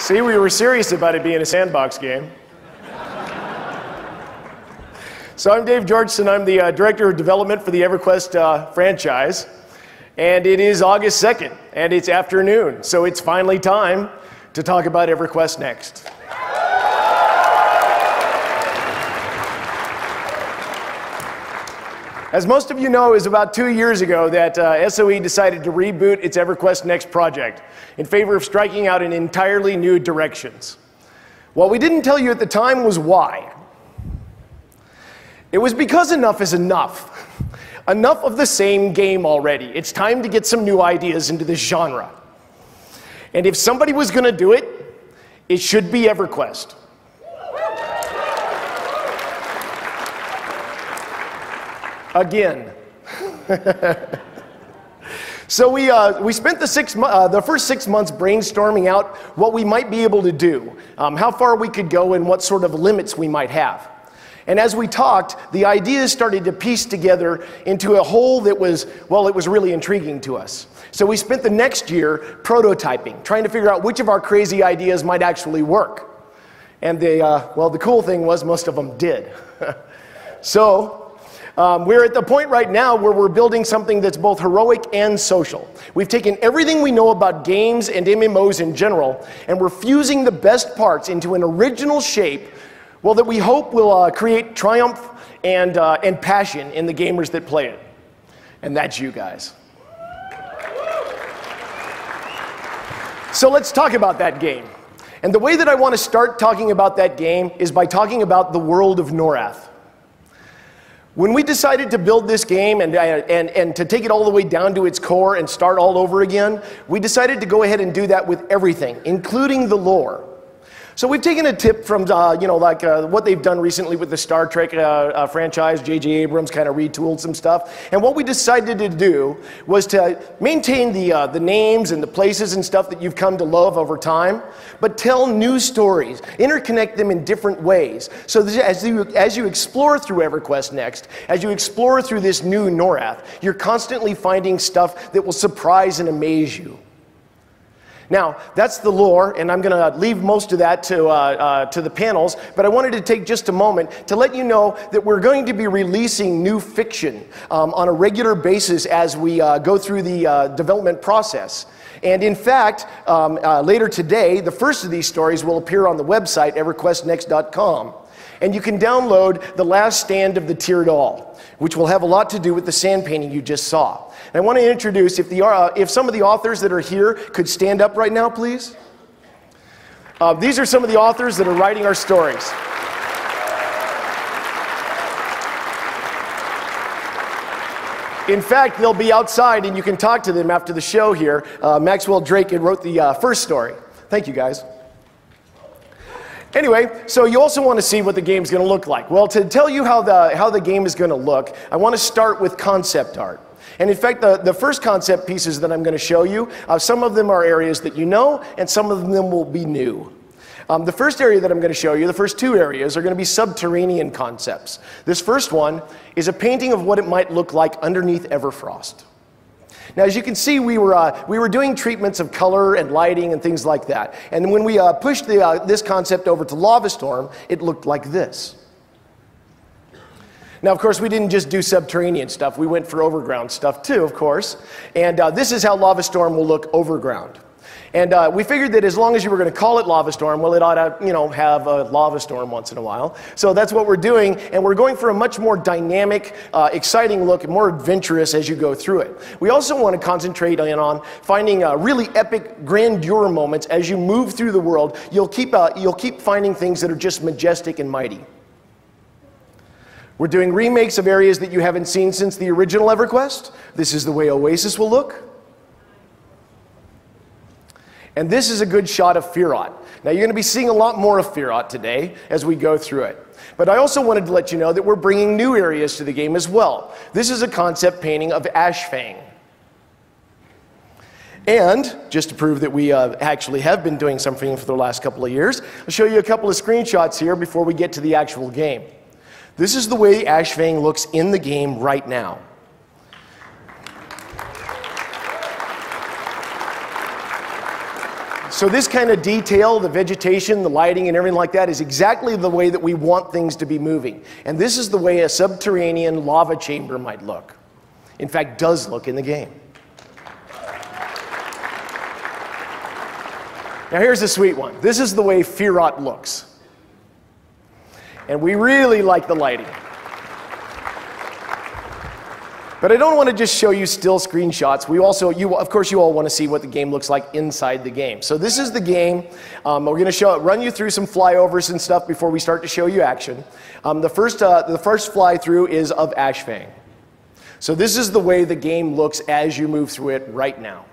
See, we were serious about it being a sandbox game. So I'm Dave Georgeson. I'm the Director of Development for the EverQuest franchise. And it is August 2nd, and it's afternoon. So it's finally time to talk about EverQuest Next. As most of you know, it was about 2 years ago that SOE decided to reboot its EverQuest Next project in favor of striking out in entirely new directions. What we didn't tell you at the time was why. It was because enough is enough. Enough of the same game already. It's time to get some new ideas into this genre. And if somebody was going to do it, it should be EverQuest. Again. So we spent the first 6 months brainstorming out what we might be able to do, how far we could go, and what sort of limits we might have. And as we talked, the ideas started to piece together into a whole that was, well, it was really intriguing to us. So we spent the next year prototyping, trying to figure out which of our crazy ideas might actually work. And well, the cool thing was most of them did. So we're at the point right now where we're building something that's both heroic and social. We've taken everything we know about games and MMOs in general, and we're fusing the best parts into an original shape, well, that we hope will create triumph and passion in the gamers that play it. And that's you guys. So let's talk about that game. And the way that I want to start talking about that game is by talking about the world of Norath. When we decided to build this game and to take it all the way down to its core and start all over again, we decided to go ahead and do that with everything, including the lore. So we've taken a tip from, what they've done recently with the Star Trek franchise. J.J. Abrams kind of retooled some stuff. And what we decided to do was to maintain the names and the places and stuff that you've come to love over time, but tell new stories, interconnect them in different ways. So that as you explore through EverQuest Next, as you explore through this new Norath, you're constantly finding stuff that will surprise and amaze you. Now, that's the lore, and I'm going to leave most of that to the panels, but I wanted to take just a moment to let you know that we're going to be releasing new fiction on a regular basis as we go through the development process. And in fact, later today, the first of these stories will appear on the website, everquestnext.com. And you can download The Last Stand of the Tiered All, which will have a lot to do with the sand painting you just saw. And I want to introduce, if some of the authors that are here could stand up right now, please. These are some of the authors that are writing our stories. In fact, they'll be outside and you can talk to them after the show here. Maxwell Drake wrote the first story. Thank you, guys. Anyway, so you also want to see what the game's going to look like. Well, to tell you how the game is going to look, I want to start with concept art. And in fact, the first concept pieces that I'm going to show you, some of them are areas that you know, and some of them will be new. The first area that I'm going to show you, the first two areas, are going to be subterranean concepts. This first one is a painting of what it might look like underneath Everfrost. Now, as you can see, we were doing treatments of color and lighting and things like that. And when we pushed this concept over to Lavastorm, it looked like this. Now, of course, we didn't just do subterranean stuff. We went for overground stuff too, of course. And this is how Lavastorm will look overground. And we figured that as long as you were going to call it Lavastorm, well, it ought to, have a lava storm once in a while. So that's what we're doing, and we're going for a much more dynamic, exciting look, and more adventurous as you go through it. We also want to concentrate on finding really epic grandeur moments as you move through the world. You'll keep finding things that are just majestic and mighty. We're doing remakes of areas that you haven't seen since the original EverQuest. This is the way Oasis will look. And this is a good shot of Firot. Now, you're going to be seeing a lot more of Firot today as we go through it. But I also wanted to let you know that we're bringing new areas to the game as well. This is a concept painting of Ashfang. And, just to prove that we actually have been doing something for the last couple of years, I'll show you a couple of screenshots here before we get to the actual game. This is the way Ashfang looks in the game right now. So this kind of detail, the vegetation, the lighting, and everything like that is exactly the way that we want things to be moving. And this is the way a subterranean lava chamber might look. In fact, does look in the game. Now here's the sweet one. This is the way Firot looks. And we really like the lighting. But I don't want to just show you still screenshots. We also, of course, you all want to see what the game looks like inside the game. So this is the game. We're going to run you through some flyovers and stuff before we start to show you action. The first fly through is of Ashfang. So this is the way the game looks as you move through it right now.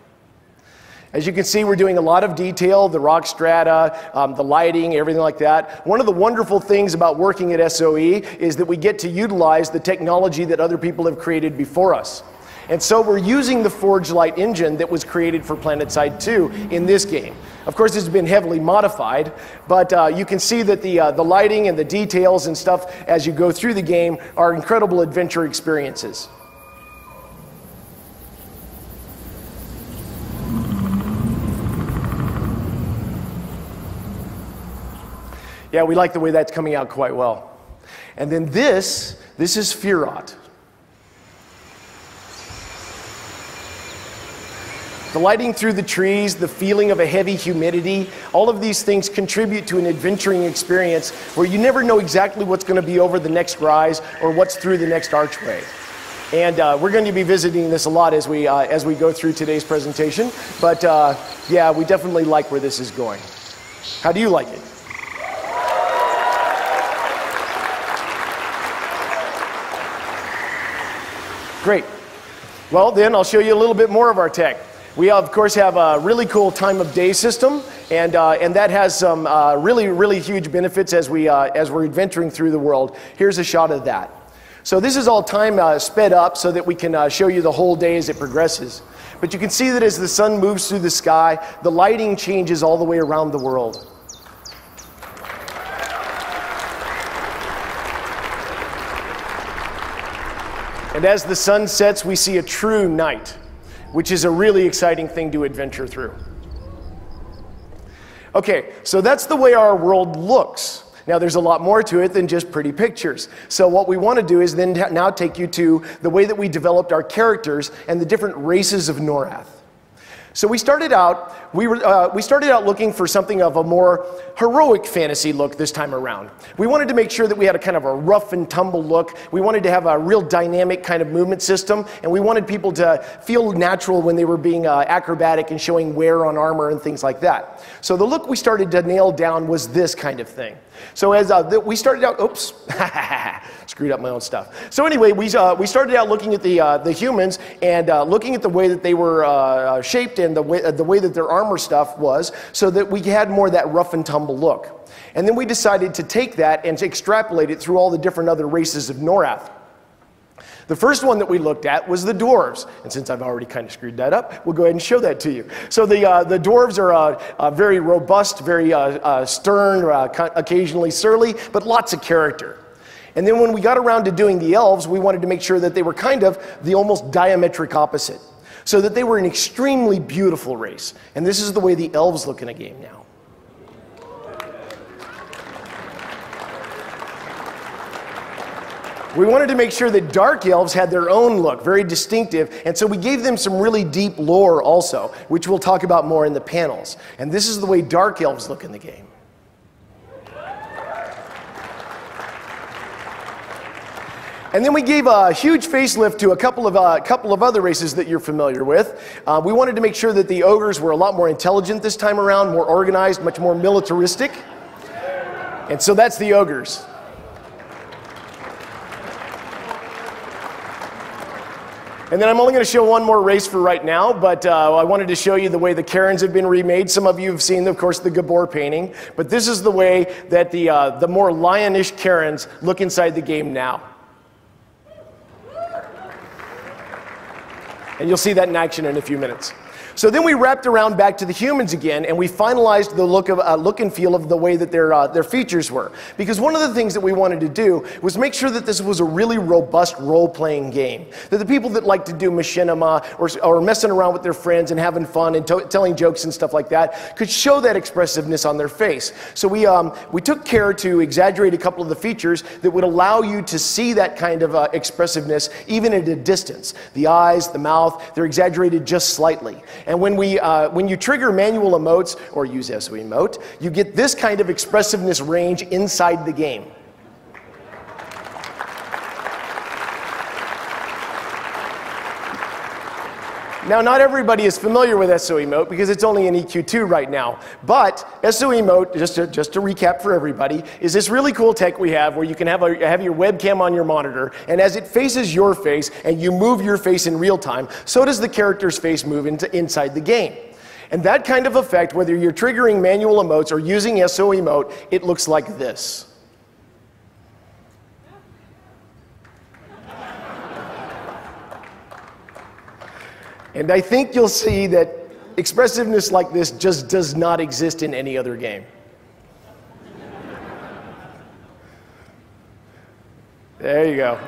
As you can see, we're doing a lot of detail, the rock strata, the lighting, everything like that. One of the wonderful things about working at SOE is that we get to utilize the technology that other people have created before us. And so we're using the Forge Light engine that was created for PlanetSide 2 in this game. Of course, it's been heavily modified, but you can see that the lighting and the details and stuff as you go through the game are incredible adventure experiences. Yeah, we like the way that's coming out quite well. And then this is Firot. The lighting through the trees, the feeling of a heavy humidity, all of these things contribute to an adventuring experience where you never know exactly what's going to be over the next rise or what's through the next archway. And we're going to be visiting this a lot as we go through today's presentation. But yeah, we definitely like where this is going. How do you like it? Great. Well, then I'll show you a little bit more of our tech. We, of course, have a really cool time of day system, and that has some really huge benefits as we're adventuring through the world. Here's a shot of that. So this is all time sped up so that we can show you the whole day as it progresses. But you can see that as the sun moves through the sky, the lighting changes all the way around the world. And as the sun sets, we see a true night, which is a really exciting thing to adventure through. Okay, so that's the way our world looks. Now, there's a lot more to it than just pretty pictures. So what we want to do is then now take you to the way that we developed our characters and the different races of Norath. So we started out looking for something of a more heroic fantasy look this time around. We wanted to make sure that we had a kind of a rough and tumble look. We wanted to have a real dynamic kind of movement system, and we wanted people to feel natural when they were being acrobatic and showing wear on armor and things like that. So the look we started to nail down was this kind of thing. So as we started out, oops, screwed up my own stuff. So anyway, we started out looking at the humans and looking at the way that they were shaped and the way that their armor stuff was, so that we had more of that rough and tumble look. And then we decided to take that and to extrapolate it through all the different other races of Norath. The first one that we looked at was the dwarves. And since I've already kind of screwed that up, we'll go ahead and show that to you. So the dwarves are very robust, very stern, occasionally surly, but lots of character. And then when we got around to doing the elves, we wanted to make sure that they were kind of the almost diametric opposite, so that they were an extremely beautiful race. And this is the way the elves look in a game now. We wanted to make sure that dark elves had their own look, very distinctive, and so we gave them some really deep lore also, which we'll talk about more in the panels. And this is the way dark elves look in the game. And then we gave a huge facelift to a couple of other races that you're familiar with. We wanted to make sure that the ogres were a lot more intelligent this time around, more organized, much more militaristic. And so that's the ogres. And then I'm only going to show one more race for right now, but I wanted to show you the way the Karens have been remade. Some of you have seen, of course, the Gabor painting, but this is the way that the more lionish Karens look inside the game now. And you'll see that in action in a few minutes. So then we wrapped around back to the humans again, and we finalized the look and feel of the way that their features were. Because one of the things that we wanted to do was make sure that this was a really robust role-playing game. That the people that like to do machinima or messing around with their friends and having fun and telling jokes and stuff like that could show that expressiveness on their face. So we took care to exaggerate a couple of the features that would allow you to see that kind of expressiveness even at a distance. The eyes, the mouth, they're exaggerated just slightly. And when you trigger manual emotes or use SOE emote, you get this kind of expressiveness range inside the game. Now, not everybody is familiar with SOE emote because it's only in EQ2 right now. But SOE emote, just to recap for everybody, is this really cool tech we have where you can have your webcam on your monitor, and as it faces your face and you move your face in real time, so does the character's face move inside the game. And that kind of effect, whether you're triggering manual emotes or using SOE emote, it looks like this. And I think you'll see that expressiveness like this just does not exist in any other game. There you go.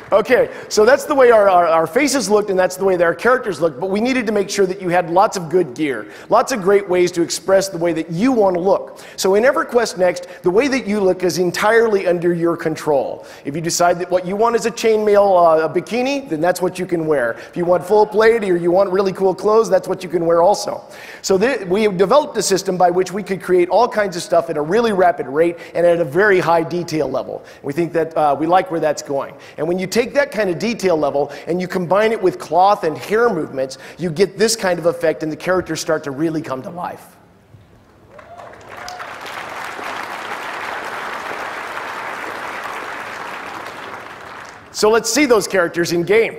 Okay, so that's the way our faces looked, and that's the way that our characters looked, but we needed to make sure that you had lots of good gear, lots of great ways to express the way that you want to look. So in EverQuest Next, the way that you look is entirely under your control. If you decide that what you want is a chainmail bikini, then that's what you can wear. If you want full plate or you want really cool clothes, that's what you can wear also. So we developed a system by which we could create all kinds of stuff at a really rapid rate and at a very high detail level. We think that we like where that's going. And when you take that kind of detail level and you combine it with cloth and hair movements, you get this kind of effect and the characters start to really come to life. So let's see those characters in game.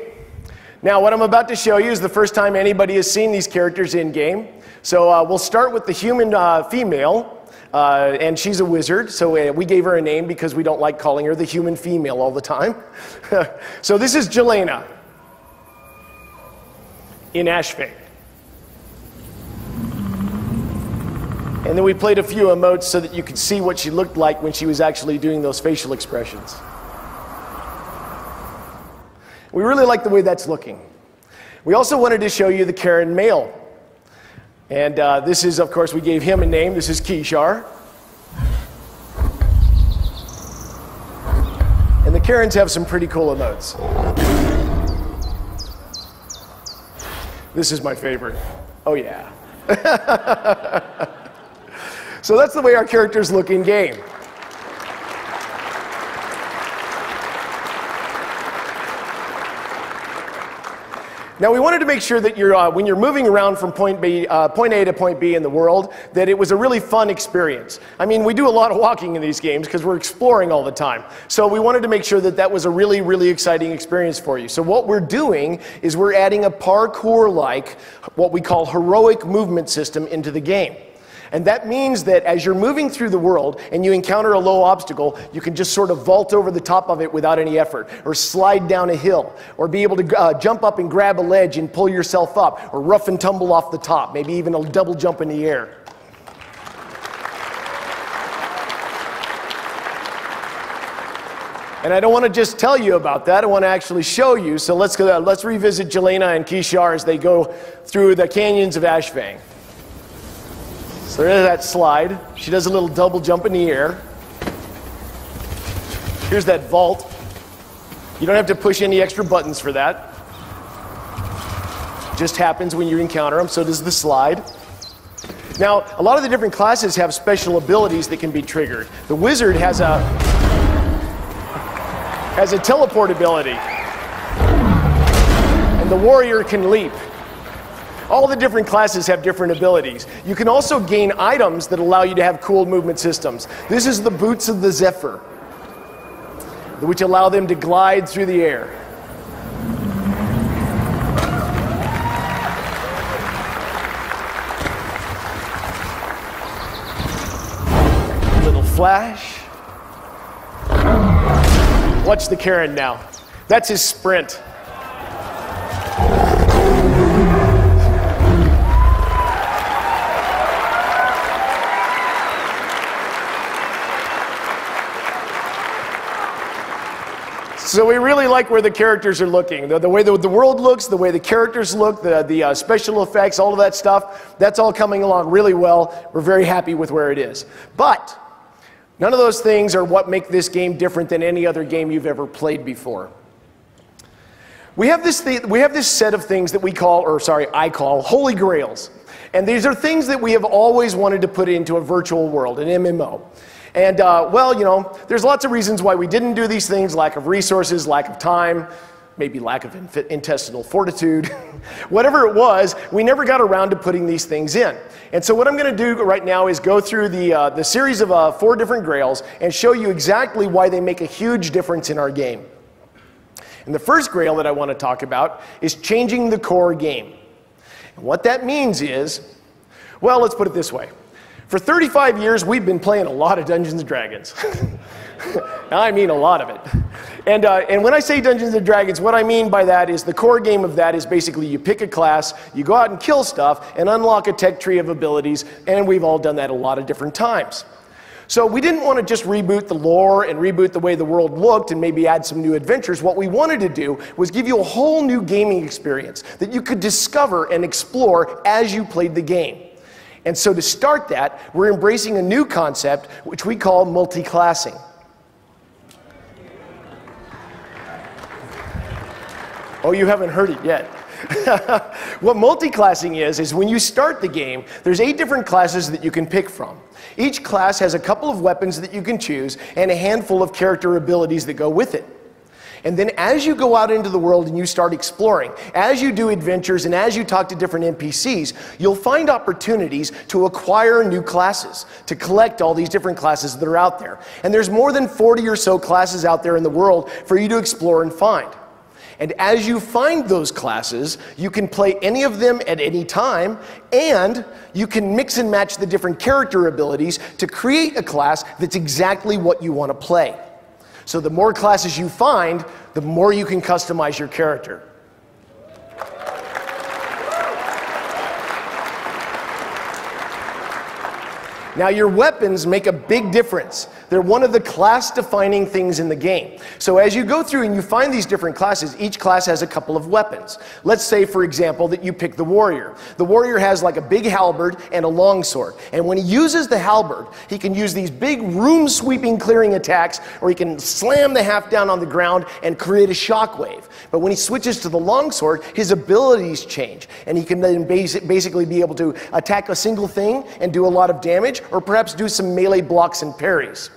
Now what I'm about to show you is the first time anybody has seen these characters in game. So we'll start with the human female. And she's a wizard, so we gave her a name because we don't like calling her the human female all the time. So this is Jelena in Ashfang. And then we played a few emotes so that you could see what she looked like when she was actually doing those facial expressions. We really like the way that's looking. We also wanted to show you the Karen male. And this is, of course, we gave him a name. This is Kishar. And the Karens have some pretty cool emotes. This is my favorite. Oh, yeah. So that's the way our characters look in game. Now we wanted to make sure that when you're moving around from point A to point B in the world, that it was a really fun experience. I mean, we do a lot of walking in these games because we're exploring all the time. So we wanted to make sure that that was a really, really exciting experience for you. So what we're doing is we're adding a parkour-like, what we call heroic movement system into the game. And that means that as you're moving through the world and you encounter a low obstacle, you can just sort of vault over the top of it without any effort, or slide down a hill, or be able to jump up and grab a ledge and pull yourself up, or rough and tumble off the top, maybe even a double jump in the air. And I don't want to just tell you about that, I want to actually show you. So let's revisit Jelena and Kishar as they go through the canyons of Ashfang. So there's that slide. She does a little double jump in the air. Here's that vault. You don't have to push any extra buttons for that. It just happens when you encounter them, so does the slide. Now, a lot of the different classes have special abilities that can be triggered. The wizard has a teleport ability. And the warrior can leap. All the different classes have different abilities. You can also gain items that allow you to have cool movement systems. This is the boots of the Zephyr, which allow them to glide through the air. A little flash. Watch the Karen now. That's his sprint. So we really like where the characters are looking. The way the world looks, the way the characters look, the special effects, all of that stuff, that's all coming along really well. We're very happy with where it is. But none of those things are what make this game different than any other game you've ever played before. We have this set of things that I call Holy Grails. And these are things that we have always wanted to put into a virtual world, an MMO. And, well, you know, there's lots of reasons why we didn't do these things: lack of resources, lack of time, maybe lack of intestinal fortitude. Whatever it was, we never got around to putting these things in. And so what I'm going to do right now is go through the series of 4 different Grails and show you exactly why they make a huge difference in our game. And the first Grail that I want to talk about is changing the core game. And what that means is, well, let's put it this way. For 35 years, we've been playing a lot of Dungeons & Dragons. I mean a lot of it. And when I say Dungeons & Dragons, what I mean by that is the core game of that is basically you pick a class, you go out and kill stuff, and unlock a tech tree of abilities, and we've all done that a lot of different times. So we didn't want to just reboot the lore and reboot the way the world looked and maybe add some new adventures. What we wanted to do was give you a whole new gaming experience that you could discover and explore as you played the game. And so to start that, we're embracing a new concept which we call multi-classing. Oh, you haven't heard it yet. What multi-classing is when you start the game, there's 8 different classes that you can pick from. Each class has a couple of weapons that you can choose and a handful of character abilities that go with it. And then as you go out into the world and you start exploring, as you do adventures and as you talk to different NPCs, you'll find opportunities to acquire new classes, to collect all these different classes that are out there. And there's more than 40 or so classes out there in the world for you to explore and find. And as you find those classes, you can play any of them at any time, and you can mix and match the different character abilities to create a class that's exactly what you want to play. So the more classes you find, the more you can customize your character. Now, your weapons make a big difference. They're one of the class-defining things in the game. So as you go through and you find these different classes, each class has a couple of weapons. Let's say, for example, that you pick the warrior. The warrior has like a big halberd and a longsword. And when he uses the halberd, he can use these big room-sweeping clearing attacks, or he can slam the half down on the ground and create a shockwave. But when he switches to the longsword, his abilities change. And he can then basically be able to attack a single thing and do a lot of damage, or perhaps do some melee blocks and parries.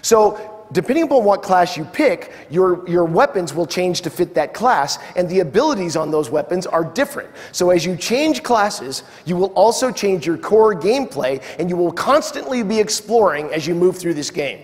So depending upon what class you pick, your weapons will change to fit that class, and the abilities on those weapons are different. So as you change classes, you will also change your core gameplay, and you will constantly be exploring as you move through this game.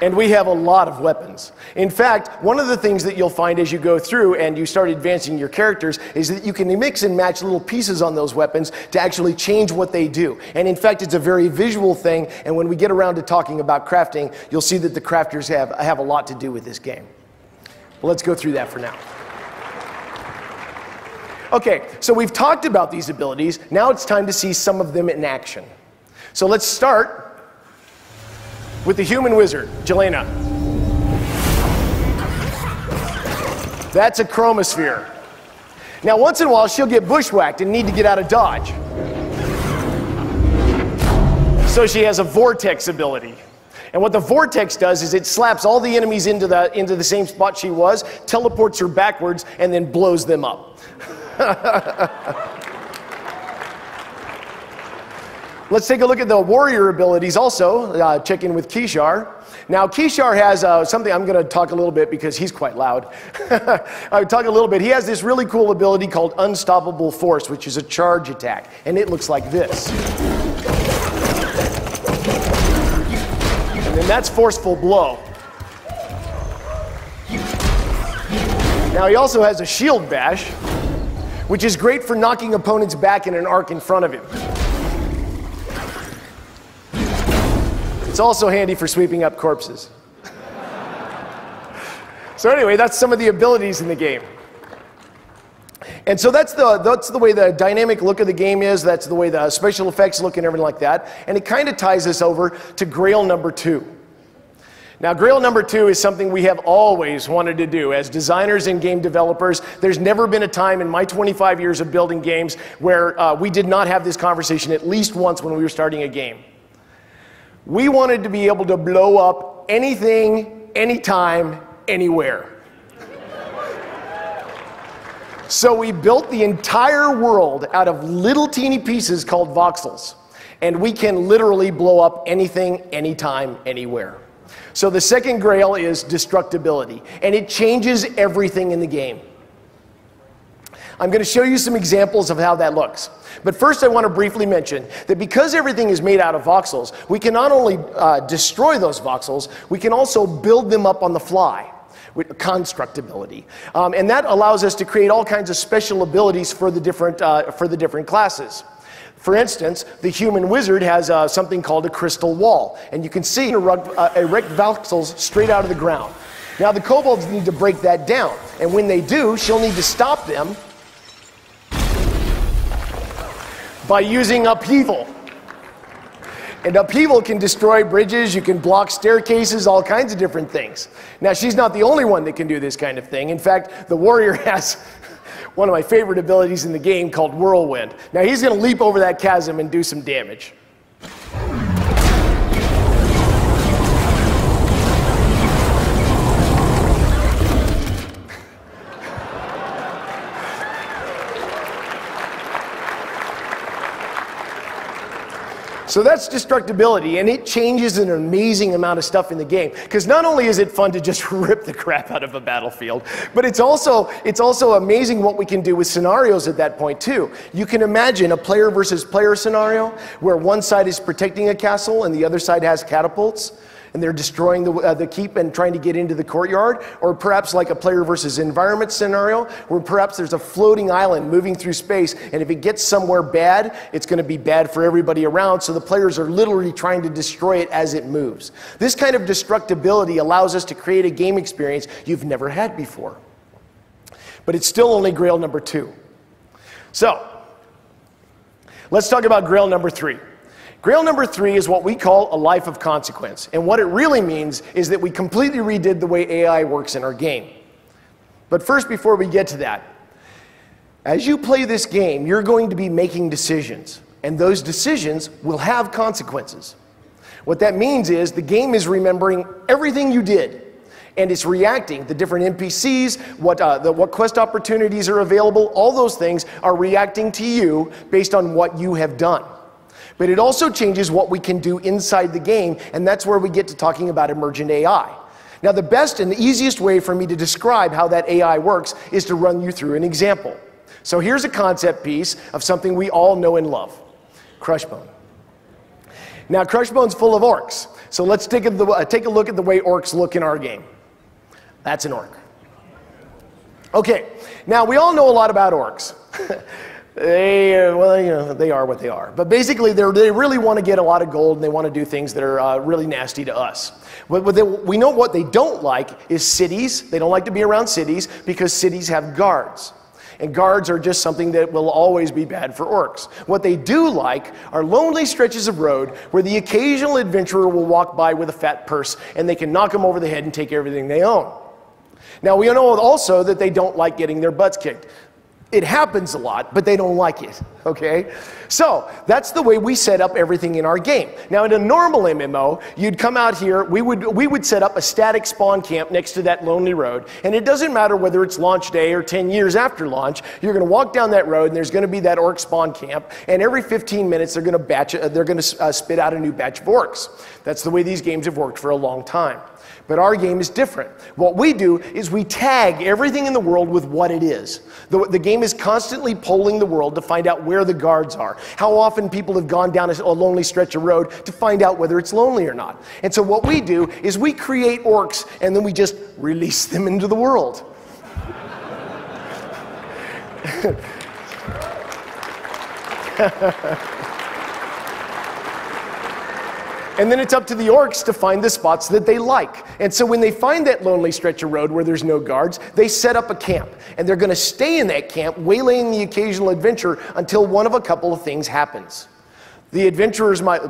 And we have a lot of weapons. In fact, one of the things that you'll find as you go through and you start advancing your characters is that you can mix and match little pieces on those weapons to actually change what they do. And in fact, it's a very visual thing, and when we get around to talking about crafting, you'll see that the crafters have a lot to do with this game. Well, let's go through that for now. Okay, so we've talked about these abilities. Now it's time to see some of them in action. So let's start with the human wizard, Jelena. That's a chromosphere. Now, once in a while, she'll get bushwhacked and need to get out of dodge. So she has a vortex ability. And what the vortex does is it slaps all the enemies into the same spot she was, teleports her backwards, and then blows them up. Let's take a look at the warrior abilities also, check in with Kishar. Now, Kishar has something I'm going to talk a little bit because he's quite loud. I'll talk a little bit. He has this really cool ability called Unstoppable Force, which is a charge attack, and it looks like this. And then that's Forceful Blow. Now, he also has a Shield Bash, which is great for knocking opponents back in an arc in front of him. It's also handy for sweeping up corpses. So anyway, that's some of the abilities in the game. And so that's the way the dynamic look of the game is, that's the way the special effects look and everything like that. And it kind of ties us over to Grail number 2. Now, Grail number 2 is something we have always wanted to do. As designers and game developers, there's never been a time in my 25 years of building games where we did not have this conversation at least once when we were starting a game. We wanted to be able to blow up anything, anytime, anywhere. So we built the entire world out of little teeny pieces called voxels. And we can literally blow up anything, anytime, anywhere. So the second Grail is destructibility, and it changes everything in the game. I'm going to show you some examples of how that looks. But first I want to briefly mention that because everything is made out of voxels, we can not only destroy those voxels, we can also build them up on the fly with constructability. And that allows us to create all kinds of special abilities for the different classes. For instance, the human wizard has something called a crystal wall, and you can see erect voxels straight out of the ground. Now the kobolds need to break that down, and when they do, she'll need to stop them by using upheaval. And upheaval can destroy bridges, you can block staircases, all kinds of different things. Now she's not the only one that can do this kind of thing. In fact, the warrior has one of my favorite abilities in the game called Whirlwind. Now he's going to leap over that chasm and do some damage. So that's destructibility, and it changes an amazing amount of stuff in the game. Because not only is it fun to just rip the crap out of a battlefield, but it's also amazing what we can do with scenarios at that point too. You can imagine a player versus player scenario where one side is protecting a castle and the other side has catapults, and they're destroying the keep and trying to get into the courtyard. Or perhaps like a player versus environment scenario, where perhaps there's a floating island moving through space, and if it gets somewhere bad, it's going to be bad for everybody around, so the players are literally trying to destroy it as it moves. This kind of destructibility allows us to create a game experience you've never had before. But it's still only Grail number 2. So, let's talk about Grail number 3. Grail number 3 is what we call a life of consequence. And what it really means is that we completely redid the way AI works in our game. But first, before we get to that, as you play this game, you're going to be making decisions. And those decisions will have consequences. What that means is the game is remembering everything you did. And it's reacting. The different NPCs, what quest opportunities are available, all those things are reacting to you based on what you have done. But it also changes what we can do inside the game, and that's where we get to talking about emergent AI. Now, the best and the easiest way for me to describe how that AI works is to run you through an example. So here's a concept piece of something we all know and love, Crushbone. Now, Crushbone's full of orcs. So let's take a look at the way orcs look in our game. That's an orc. Okay, now we all know a lot about orcs. They are what they are. But basically, they really want to get a lot of gold, and they want to do things that are really nasty to us. We know what they don't like is cities. They don't like to be around cities because cities have guards. And guards are just something that will always be bad for orcs. What they do like are lonely stretches of road where the occasional adventurer will walk by with a fat purse, and they can knock them over the head and take everything they own. Now, we know also that they don't like getting their butts kicked. It happens a lot, but they don't like it, okay? So that's the way we set up everything in our game. Now, in a normal MMO, you'd come out here, we would set up a static spawn camp next to that lonely road, and it doesn't matter whether it's launch day or 10 years after launch, you're gonna walk down that road and there's gonna be that orc spawn camp, and every 15 minutes they're gonna spit out a new batch of orcs. That's the way these games have worked for a long time. But our game is different. What we do is we tag everything in the world with what it is. The game is constantly polling the world to find out where the guards are. How often people have gone down a lonely stretch of road to find out whether it's lonely or not. And so what we do is we create orcs and then we just release them into the world. And then it's up to the orcs to find the spots that they like. And so when they find that lonely stretch of road where there's no guards, they set up a camp. And they're going to stay in that camp, waylaying the occasional adventurer until one of a couple of things happens. The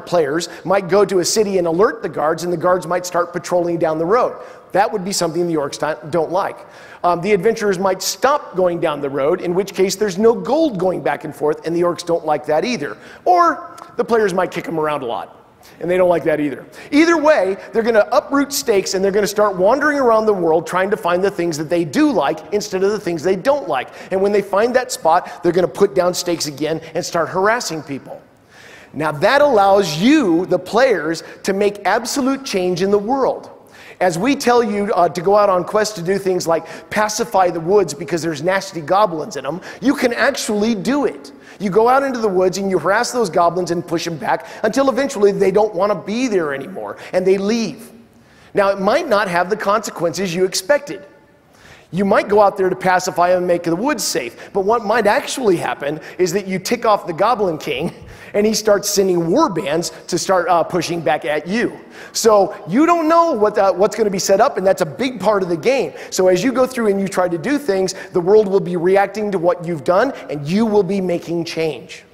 players might go to a city and alert the guards, and the guards might start patrolling down the road. That would be something the orcs don't like. The adventurers might stop going down the road, in which case there's no gold going back and forth, and the orcs don't like that either. Or the players might kick them around a lot. And they don't like that either. Either way, they're going to uproot stakes and they're going to start wandering around the world trying to find the things that they do like instead of the things they don't like. And when they find that spot, they're going to put down stakes again and start harassing people. Now that allows you, the players, to make absolute change in the world. As we tell you to go out on quests to do things like pacify the woods because there's nasty goblins in them, you can actually do it. You go out into the woods and you harass those goblins and push them back until eventually they don't want to be there anymore and they leave. Now it might not have the consequences you expected. You might go out there to pacify them and make the woods safe, but what might actually happen is that you tick off the Goblin King and he starts sending war bands to start pushing back at you. So you don't know what's going to be set up, and that's a big part of the game. So as you go through and you try to do things, the world will be reacting to what you've done, and you will be making change.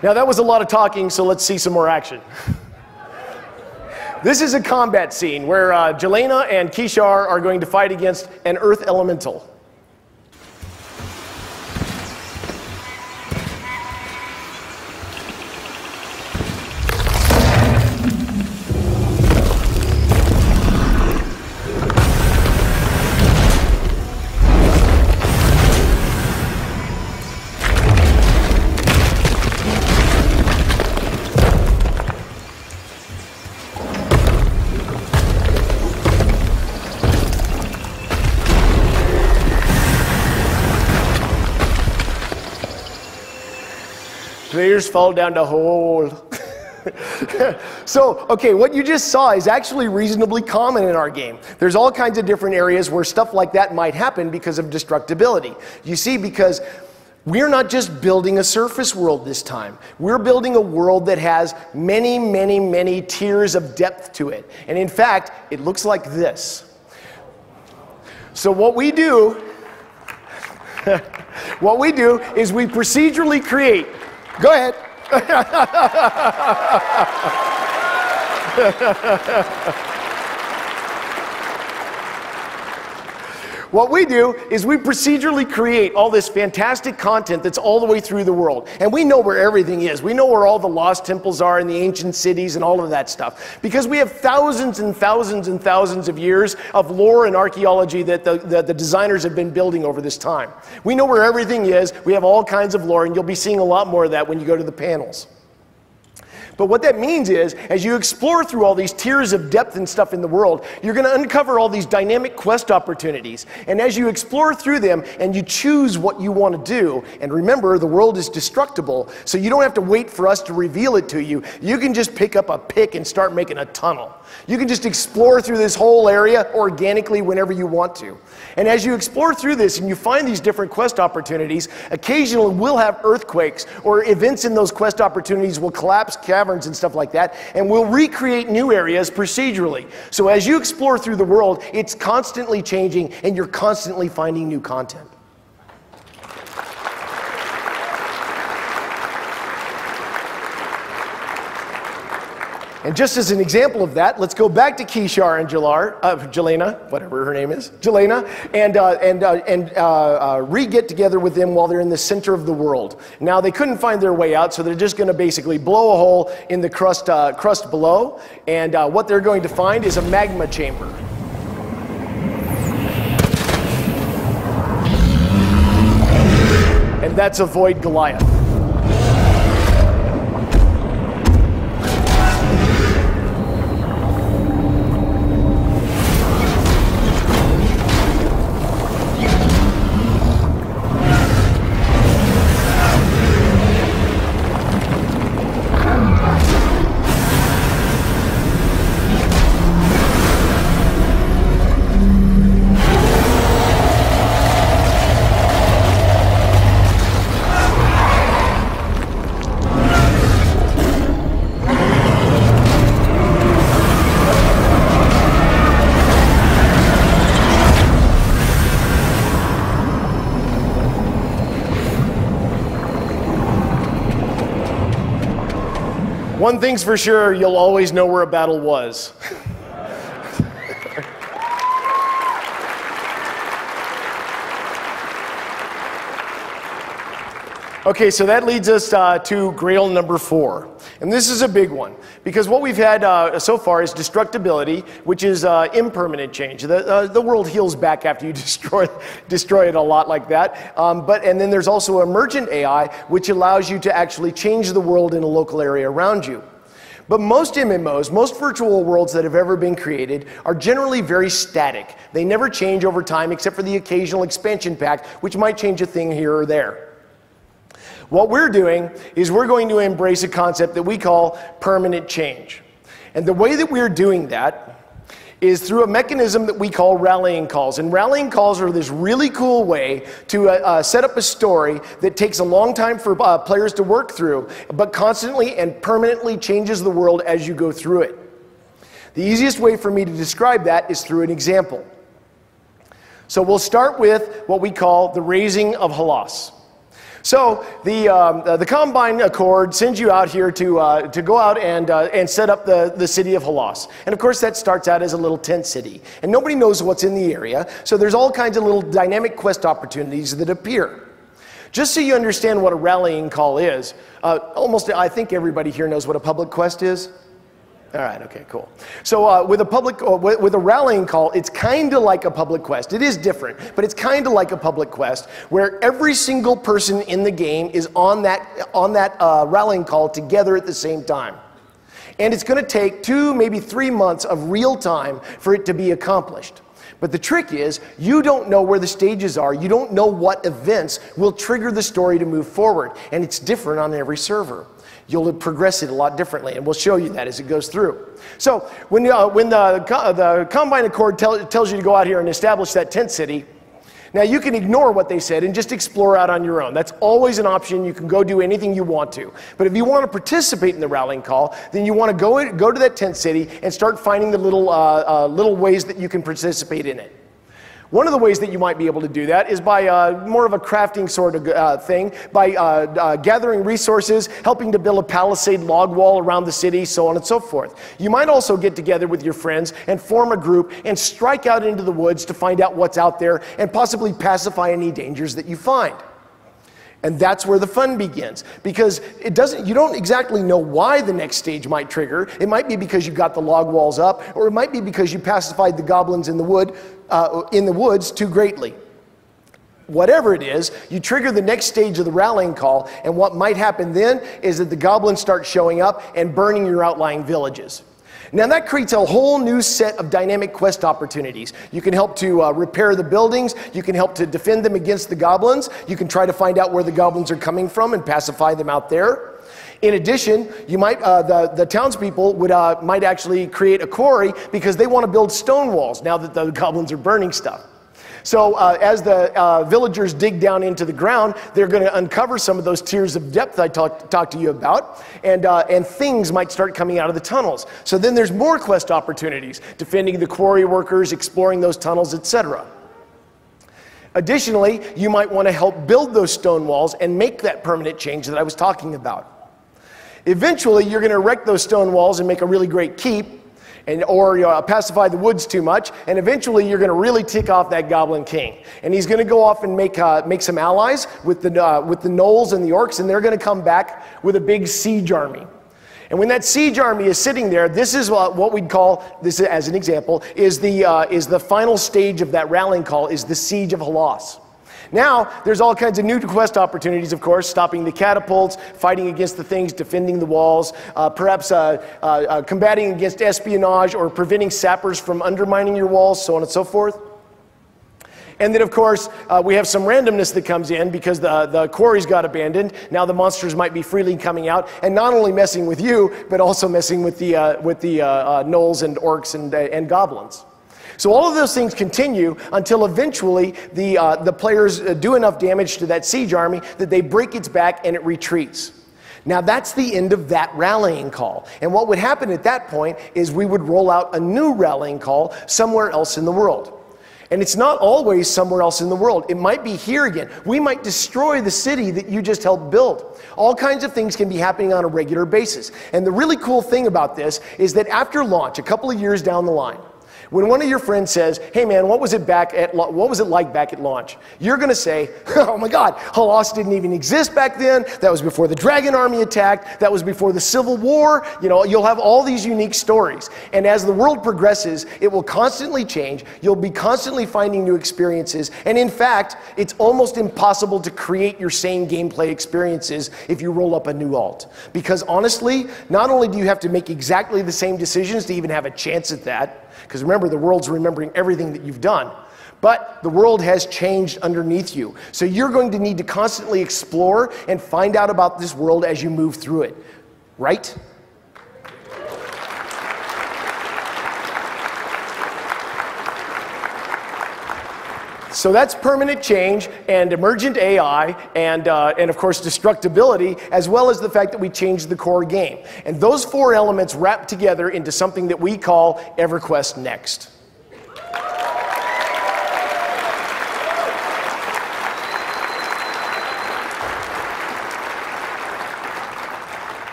Now that was a lot of talking, so let's see some more action. This is a combat scene where Jelena and Kishar are going to fight against an earth elemental. Players fall down the hole. So, okay, what you just saw is actually reasonably common in our game. There's all kinds of different areas where stuff like that might happen because of destructibility. You see, because we're not just building a surface world this time. We're building a world that has many, many, many tiers of depth to it. And in fact, it looks like this. So what we do, is we procedurally create. Go ahead. What we do is we procedurally create all this fantastic content that's all the way through the world. And we know where everything is. We know where all the lost temples are in the ancient cities and all of that stuff. Because we have thousands and thousands and thousands of years of lore and archaeology that the designers have been building over this time. We know where everything is. We have all kinds of lore, and you'll be seeing a lot more of that when you go to the panels. But what that means is, as you explore through all these tiers of depth and stuff in the world, you're going to uncover all these dynamic quest opportunities. And as you explore through them and you choose what you want to do, and remember, the world is destructible, so you don't have to wait for us to reveal it to you. You can just pick up a pick and start making a tunnel. You can just explore through this whole area organically whenever you want to. And as you explore through this and you find these different quest opportunities, occasionally we'll have earthquakes or events in those quest opportunities will collapse caverns and stuff like that, and we'll recreate new areas procedurally. So as you explore through the world, it's constantly changing and you're constantly finding new content. And just as an example of that, let's go back to Kishar and Jelena, whatever her name is, Jelena, and re-get together with them while they're in the center of the world. Now, they couldn't find their way out, so they're just going to basically blow a hole in the crust below, and what they're going to find is a magma chamber. And that's Avoid Goliath. One thing's for sure, you'll always know where a battle was. Okay, so that leads us to Grail number 4. And this is a big one, because what we've had so far is destructibility, which is impermanent change. The world heals back after you destroy it a lot like that. And then there's also emergent AI, which allows you to actually change the world in a local area around you. But most MMOs, most virtual worlds that have ever been created, are generally very static. They never change over time, except for the occasional expansion pack, which might change a thing here or there. What we're doing is we're going to embrace a concept that we call permanent change. And the way that we're doing that is through a mechanism that we call rallying calls. And rallying calls are this really cool way to set up a story that takes a long time for players to work through, but constantly and permanently changes the world as you go through it. The easiest way for me to describe that is through an example. So we'll start with what we call the raising of Halas. So the Combine Accord sends you out here to go out and set up the city of Halas. And of course that starts out as a little tent city. And nobody knows what's in the area, so there's all kinds of little dynamic quest opportunities that appear. Just so you understand what a rallying call is, I think everybody here knows what a public quest is. All right, okay, cool. So with a rallying call, it's kind of like a public quest. It is different, but it's kind of like a public quest where every single person in the game is on that rallying call together at the same time. And it's going to take 2, maybe 3 months of real time for it to be accomplished. But the trick is, you don't know where the stages are. You don't know what events will trigger the story to move forward. And it's different on every server. You'll progress it a lot differently, and we'll show you that as it goes through. So when the Combine Accord tells you to go out here and establish that tent city, now you can ignore what they said and just explore out on your own. That's always an option. You can go do anything you want to. But if you want to participate in the rallying call, then you want to go to that tent city and start finding the little ways that you can participate in it. One of the ways that you might be able to do that is by more of a crafting sort of thing, by gathering resources, helping to build a palisade log wall around the city, so on and so forth. You might also get together with your friends and form a group and strike out into the woods to find out what's out there and possibly pacify any dangers that you find. And that's where the fun begins, because you don't exactly know why the next stage might trigger. It might be because you got the log walls up, or it might be because you pacified the goblins in the woods too greatly. Whatever it is, you trigger the next stage of the rallying call, and what might happen then is that the goblins start showing up and burning your outlying villages. Now that creates a whole new set of dynamic quest opportunities. You can help to repair the buildings, you can help to defend them against the goblins, you can try to find out where the goblins are coming from and pacify them out there. In addition, you might, the townspeople might actually create a quarry because they want to build stone walls now that the goblins are burning stuff. So as the villagers dig down into the ground, they're going to uncover some of those tiers of depth I talked to you about, and things might start coming out of the tunnels. So then there's more quest opportunities, defending the quarry workers, exploring those tunnels, etc. Additionally, you might want to help build those stone walls and make that permanent change that I was talking about. Eventually, you're going to erect those stone walls and make a really great keep, or pacify the woods too much, and eventually you're going to really tick off that Goblin King. And he's going to go off and make some allies with the gnolls and the orcs, and they're going to come back with a big siege army. And when that siege army is sitting there, this is what we'd call, this as an example, is the final stage of that rallying call, is the siege of Halas. Now, there's all kinds of new quest opportunities, of course, stopping the catapults, fighting against the things, defending the walls, perhaps combating against espionage or preventing sappers from undermining your walls, so on and so forth. And then, of course, we have some randomness that comes in because the quarries got abandoned. Now the monsters might be freely coming out and not only messing with you, but also messing with the gnolls and orcs and goblins. So all of those things continue until eventually the players do enough damage to that siege army that they break its back and it retreats. Now that's the end of that rallying call. And what would happen at that point is we would roll out a new rallying call somewhere else in the world. And it's not always somewhere else in the world. It might be here again. We might destroy the city that you just helped build. All kinds of things can be happening on a regular basis. And the really cool thing about this is that after launch, a couple of years down the line, when one of your friends says, hey man, what was it like back at launch? You're going to say, oh my God, Halas didn't even exist back then. That was before the Dragon Army attacked. That was before the Civil War. You know, you'll have all these unique stories. And as the world progresses, it will constantly change. You'll be constantly finding new experiences. And in fact, it's almost impossible to create your same gameplay experiences if you roll up a new alt. Because honestly, not only do you have to make exactly the same decisions to even have a chance at that, because remember, the world's remembering everything that you've done. But the world has changed underneath you. So you're going to need to constantly explore and find out about this world as you move through it. Right? So that's permanent change and emergent AI and of course destructibility, as well as the fact that we changed the core game. And those four elements wrap together into something that we call EverQuest Next.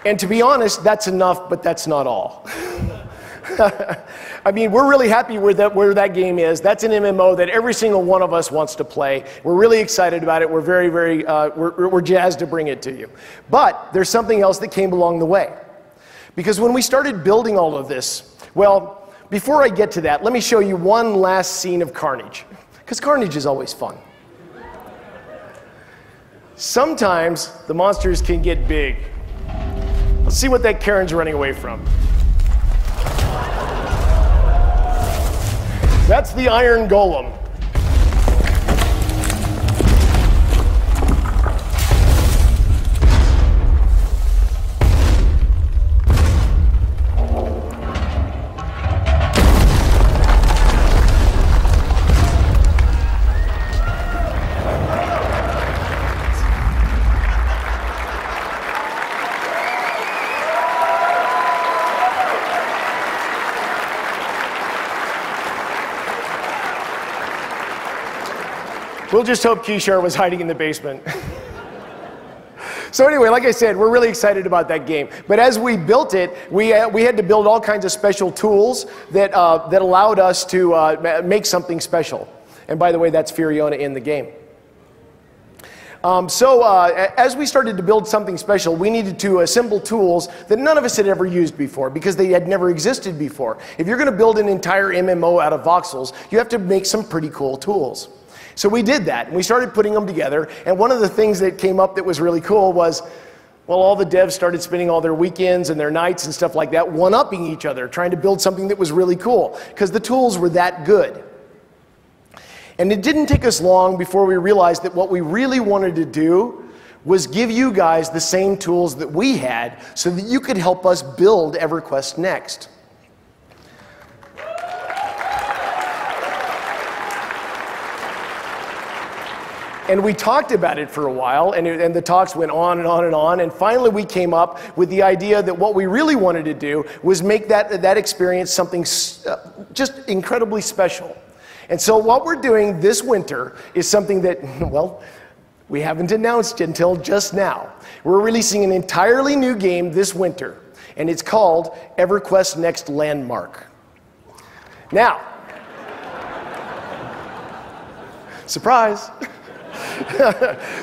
And to be honest, that's enough, but that's not all. I mean, we're really happy where that game is. That's an MMO that every single one of us wants to play. We're really excited about it. We're we're jazzed to bring it to you. But there's something else that came along the way. Because when we started building all of this, well, before I get to that, let me show you one last scene of carnage. Because carnage is always fun. Sometimes the monsters can get big. Let's see what that Karen's running away from. That's the Iron Golem. We'll just hope Kishar was hiding in the basement. So anyway, like I said, we're really excited about that game. But as we built it, we had to build all kinds of special tools that allowed us to make something special. And by the way, that's Furiona in the game. As we started to build something special, we needed to assemble tools that none of us had ever used before because they had never existed before. If you're going to build an entire MMO out of voxels, you have to make some pretty cool tools. So we did that, and we started putting them together, and one of the things that came up that was really cool was, well, all the devs started spending all their weekends and their nights and stuff like that one-upping each other, trying to build something that was really cool, because the tools were that good. And it didn't take us long before we realized that what we really wanted to do was give you guys the same tools that we had so that you could help us build EverQuest Next. And we talked about it for a while, and the talks went on and on and on, and finally we came up with the idea that what we really wanted to do was make that experience something just incredibly special. And so what we're doing this winter is something that, well, we haven't announced until just now. We're releasing an entirely new game this winter, and it's called EverQuest Next Landmark. Now, surprise.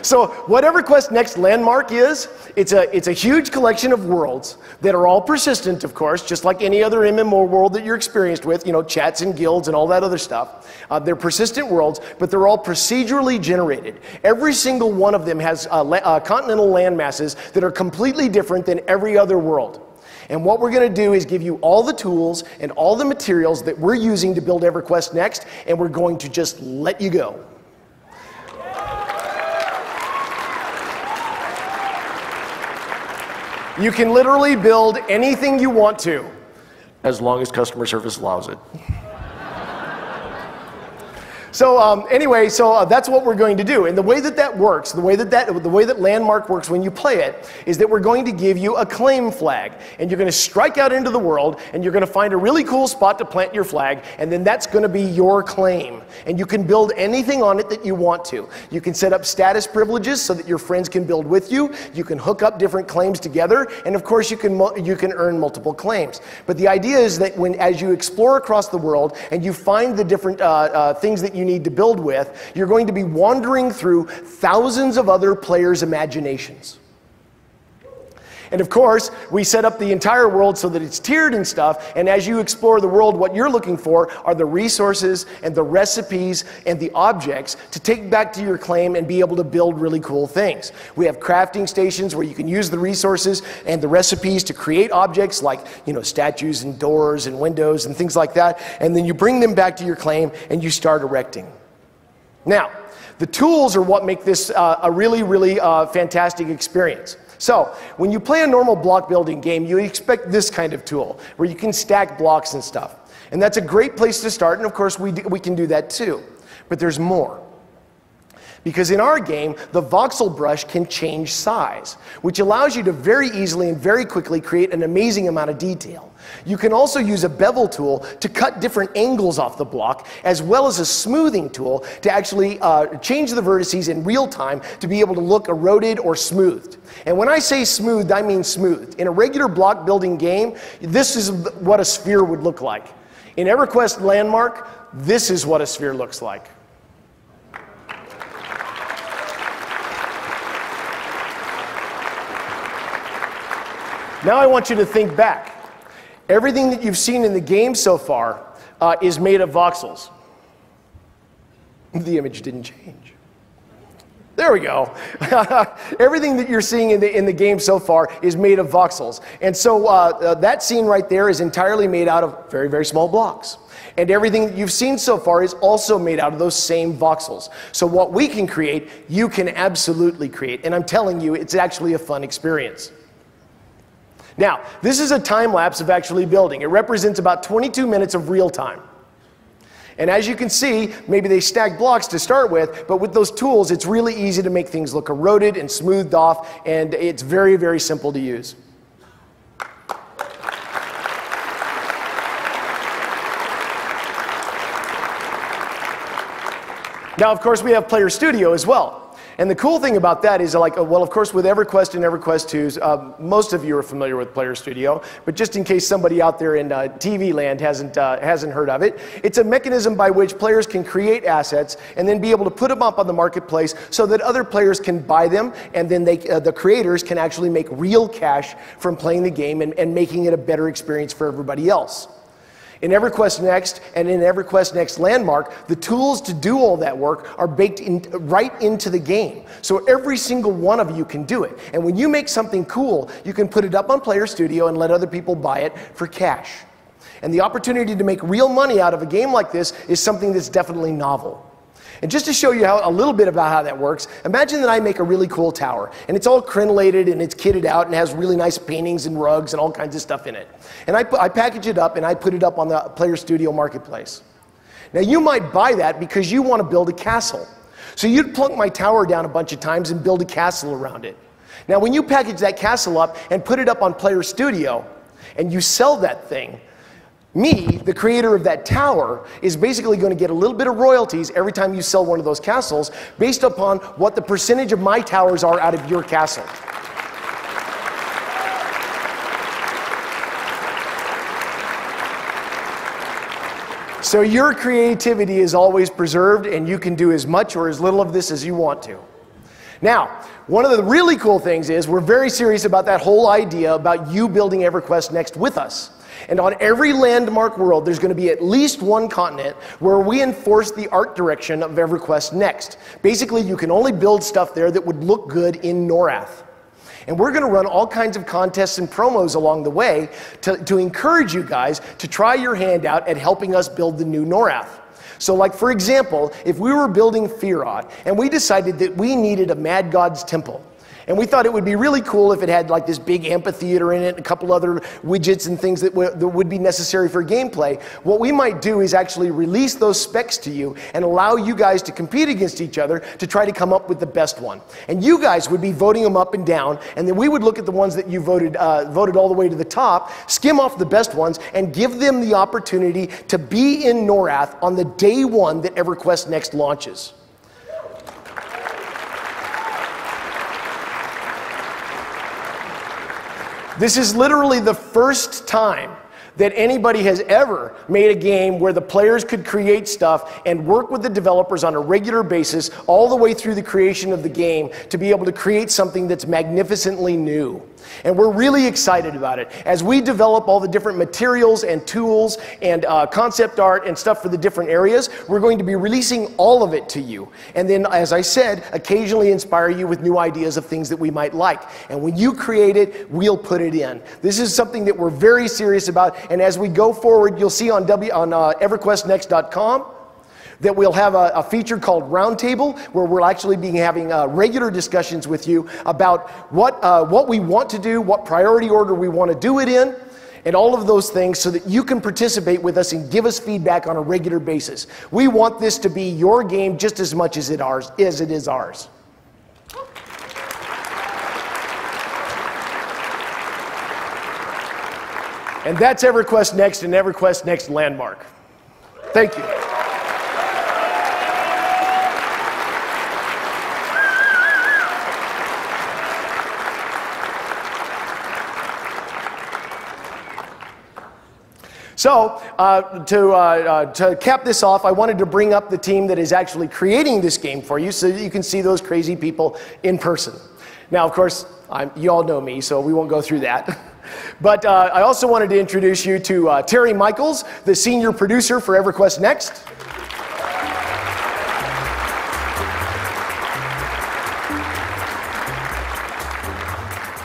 So what EverQuest Next Landmark is, it's a huge collection of worlds that are all persistent, of course, just like any other MMO world that you're experienced with, you know, chats and guilds and all that other stuff. They're persistent worlds, but they're all procedurally generated. Every single one of them has continental land masses that are completely different than every other world. And what we're going to do is give you all the tools and all the materials that we're using to build EverQuest Next, and we're going to just let you go. You can literally build anything you want to, as long as customer service allows it. So anyway, that's what we're going to do. And the way that that works, the way that Landmark works when you play it, is that we're going to give you a claim flag. And you're going to strike out into the world, and you're going to find a really cool spot to plant your flag, and then that's going to be your claim. And you can build anything on it that you want to. You can set up status privileges so that your friends can build with you. You can hook up different claims together, and of course you can earn multiple claims. But the idea is that as you explore across the world and you find the different things that you need to build with, you're going to be wandering through thousands of other players' imaginations. And of course, we set up the entire world so that it's tiered and stuff, and as you explore the world, what you're looking for are the resources and the recipes and the objects to take back to your claim and be able to build really cool things. We have crafting stations where you can use the resources and the recipes to create objects like, statues and doors and windows and things like that, and then you bring them back to your claim and you start erecting. Now, the tools are what make this a really, really fantastic experience. So, when you play a normal block building game, you expect this kind of tool, where you can stack blocks and stuff. And that's a great place to start, and of course we can do that too. But there's more. Because in our game, the voxel brush can change size, which allows you to very easily and very quickly create an amazing amount of detail. You can also use a bevel tool to cut different angles off the block, as well as a smoothing tool to actually change the vertices in real time to be able to look eroded or smoothed. And when I say smoothed, I mean smoothed. In a regular block building game, this is what a sphere would look like. In EverQuest Landmark, this is what a sphere looks like. Now I want you to think back. Everything that you've seen in the game so far is made of voxels. The image didn't change. There we go. Everything that you're seeing in the game so far is made of voxels. And so that scene right there is entirely made out of very, very small blocks. And everything that you've seen so far is also made out of those same voxels. So what we can create, you can absolutely create. And I'm telling you, it's actually a fun experience. Now, this is a time lapse of actually building. It represents about 22 minutes of real time. And as you can see, maybe they stack blocks to start with, but with those tools, it's really easy to make things look eroded and smoothed off, and it's very, very simple to use. Now, of course, we have Player Studio as well. And the cool thing about that is, well, of course, with EverQuest and EverQuest 2s, most of you are familiar with Player Studio, but just in case somebody out there in TV land hasn't heard of it, it's a mechanism by which players can create assets and then be able to put them up on the marketplace so that other players can buy them, and then the creators can actually make real cash from playing the game and making it a better experience for everybody else. In EverQuest Next and in EverQuest Next Landmark, the tools to do all that work are baked right into the game. So every single one of you can do it. And when you make something cool, you can put it up on Player Studio and let other people buy it for cash. And the opportunity to make real money out of a game like this is something that's definitely novel. And just to show you a little bit about how that works, imagine that I make a really cool tower, and it's all crenellated and it's kitted out and has really nice paintings and rugs and all kinds of stuff in it. And I package it up and I put it up on the Player Studio Marketplace. Now you might buy that because you want to build a castle. So you'd plunk my tower down a bunch of times and build a castle around it. Now when you package that castle up and put it up on Player Studio and you sell that thing, me, the creator of that tower, is basically going to get a little bit of royalties every time you sell one of those castles based upon what the percentage of my towers are out of your castle. So your creativity is always preserved, and you can do as much or as little of this as you want to. Now, one of the really cool things is we're very serious about that whole idea about you building EverQuest Next with us. And on every Landmark world, there's going to be at least one continent where we enforce the art direction of EverQuest Next. Basically, you can only build stuff there that would look good in Norath. And we're going to run all kinds of contests and promos along the way to encourage you guys to try your hand out at helping us build the new Norath. So like, for example, if we were building Firot and we decided that we needed a Mad God's Temple, And we thought it would be really cool if it had like this big amphitheater in it, and a couple other widgets and things that would be necessary for gameplay. What we might do is actually release those specs to you and allow you guys to compete against each other to try to come up with the best one. And you guys would be voting them up and down, and then we would look at the ones that you voted all the way to the top, skim off the best ones, and give them the opportunity to be in NORAD on the day one that EverQuest Next launches. This is literally the first time that anybody has ever made a game where the players could create stuff and work with the developers on a regular basis all the way through the creation of the game to be able to create something that's magnificently new. And we're really excited about it. As we develop all the different materials and tools and concept art and stuff for the different areas, we're going to be releasing all of it to you. And then, as I said, occasionally inspire you with new ideas of things that we might like. And when you create it, we'll put it in. This is something that we're very serious about. And as we go forward, you'll see on EverQuestNext.com that we'll have a feature called Roundtable, where we'll actually be having regular discussions with you about what we want to do, what priority order we want to do it in, and all of those things so that you can participate with us and give us feedback on a regular basis. We want this to be your game just as much as it is ours. And that's EverQuest Next and EverQuest Next Landmark. Thank you. So, to cap this off, I wanted to bring up the team that is actually creating this game for you so that you can see those crazy people in person. Now, of course, you all know me, so we won't go through that. But I also wanted to introduce you to Terry Michaels, the senior producer for EverQuest Next.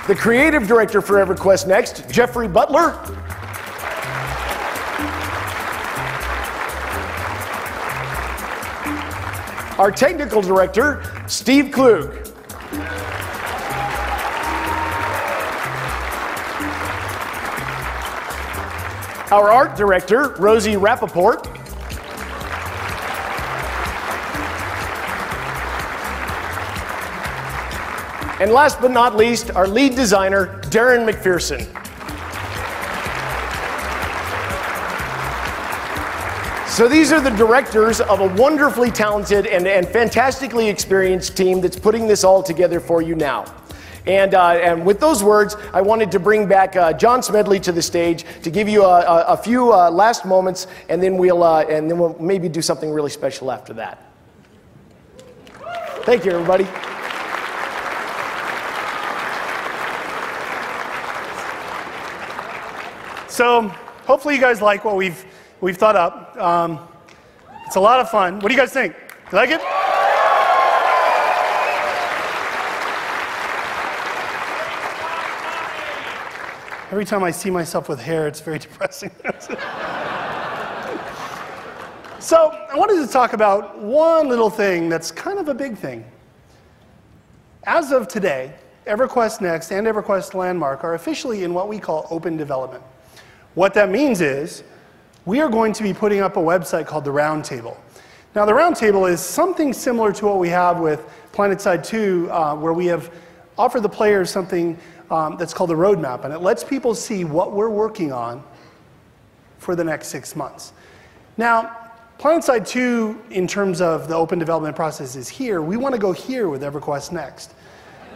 The creative director for EverQuest Next, Jeffrey Butler. Our technical director, Steve Klug. Our art director, Rosie Rappaport. And last but not least, our lead designer, Darren McPherson. So these are the directors of a wonderfully talented and fantastically experienced team that's putting this all together for you now. And with those words, I wanted to bring back John Smedley to the stage to give you a few last moments, and then we'll maybe do something really special after that. Thank you, everybody. So hopefully you guys like what we've thought up. It's a lot of fun. What do you guys think? You like it? Every time I see myself with hair, it's very depressing. So I wanted to talk about one little thing that's kind of a big thing. As of today, EverQuest Next and EverQuest Landmark are officially in what we call open development. What that means is we are going to be putting up a website called the Roundtable. Now, the Roundtable is something similar to what we have with PlanetSide 2, where we have offered the players something that's called a roadmap, and it lets people see what we're working on for the next 6 months. Now, PlanetSide 2, in terms of the open development process, is here. We want to go here with EverQuest Next.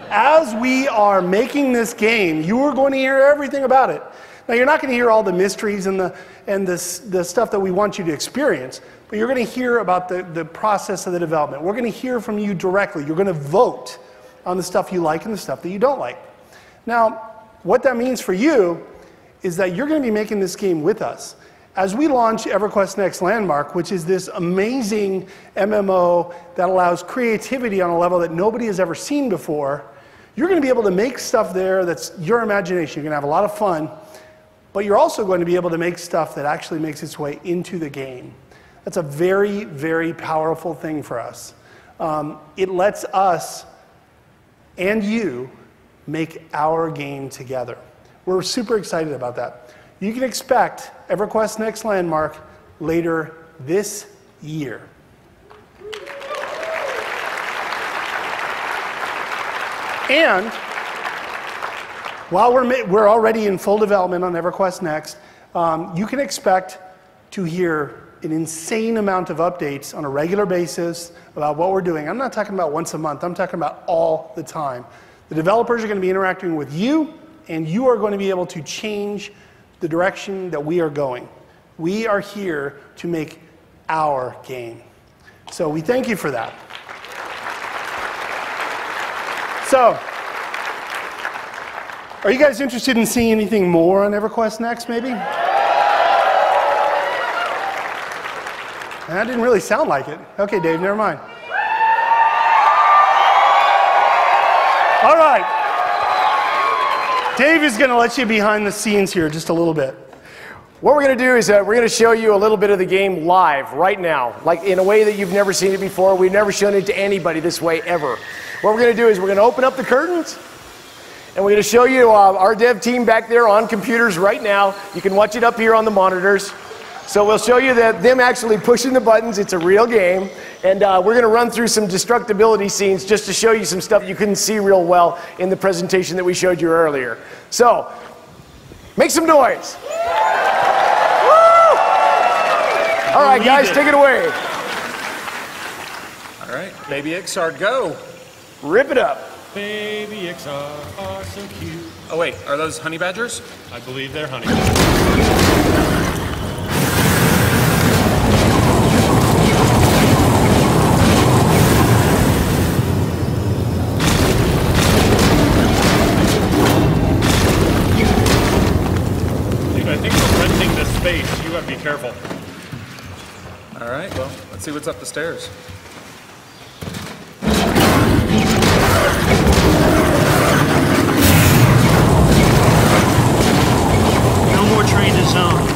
As we are making this game, you are going to hear everything about it. Now, you're not going to hear all the mysteries and the stuff that we want you to experience, but you're going to hear about the process of the development. We're going to hear from you directly. You're going to vote on the stuff you like and the stuff that you don't like. Now, what that means for you is that you're going to be making this game with us. As we launch EverQuest Next Landmark, which is this amazing MMO that allows creativity on a level that nobody has ever seen before, you're going to be able to make stuff there that's your imagination. You're going to have a lot of fun. But you're also going to be able to make stuff that actually makes its way into the game. That's a very, very powerful thing for us. It lets us and you make our game together. We're super excited about that. You can expect EverQuest Next Landmark later this year. And while we're already in full development on EverQuest Next, you can expect to hear an insane amount of updates on a regular basis about what we're doing. I'm not talking about once a month. I'm talking about all the time. The developers are going to be interacting with you, and you are going to be able to change the direction that we are going. We are here to make our game. So we thank you for that. So, are you guys interested in seeing anything more on EverQuest Next, maybe? That didn't really sound like it. Okay, Dave, never mind. All right. Dave is going to let you behind the scenes here just a little bit. What we're going to do is we're going to show you a little bit of the game live right now, like in a way that you've never seen it before. We've never shown it to anybody this way ever. What we're going to do is we're going to open up the curtains, and we're going to show you our dev team back there on computers right now. You can watch it up here on the monitors. So we'll show you them actually pushing the buttons. It's a real game. And we're going to run through some destructibility scenes just to show you some stuff you couldn't see real well in the presentation that we showed you earlier. So, make some noise. Woo! All right, guys, take it away. All right, Baby Ixard, go. Rip it up. Baby Ixard are so cute. Oh wait, are those honey badgers? I believe they're honey badgers. I think we're renting this space. You gotta be careful. All right, well, let's see what's up the stairs. No more train to zone.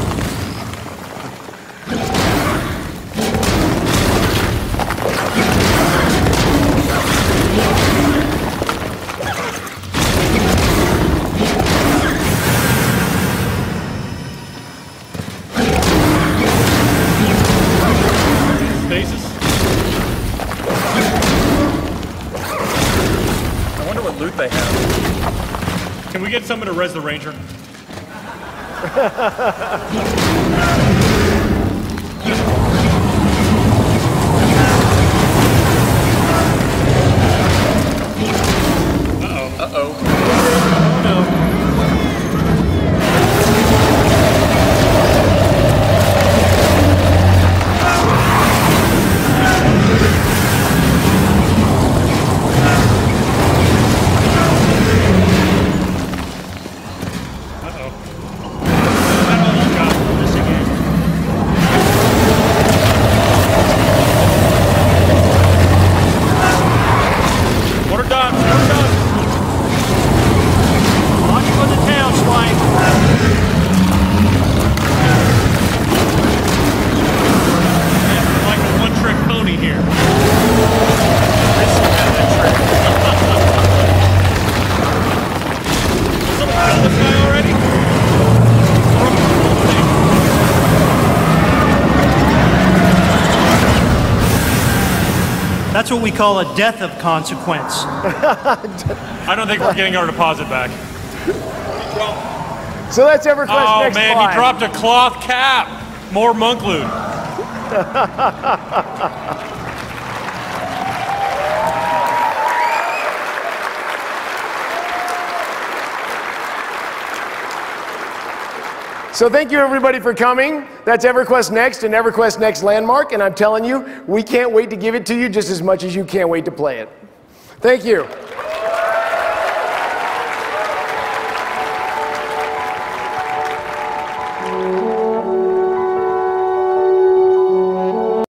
They have. Can we get someone to res the Ranger? Uh-oh. That's what we call a death of consequence. I don't think we're getting our deposit back. So that's EverQuest Next. Oh man, Climb. he dropped a cloth cap. More Monkloon. So thank you everybody for coming. That's EverQuest Next and EverQuest Next Landmark, and I'm telling you, we can't wait to give it to you just as much as you can't wait to play it. Thank you.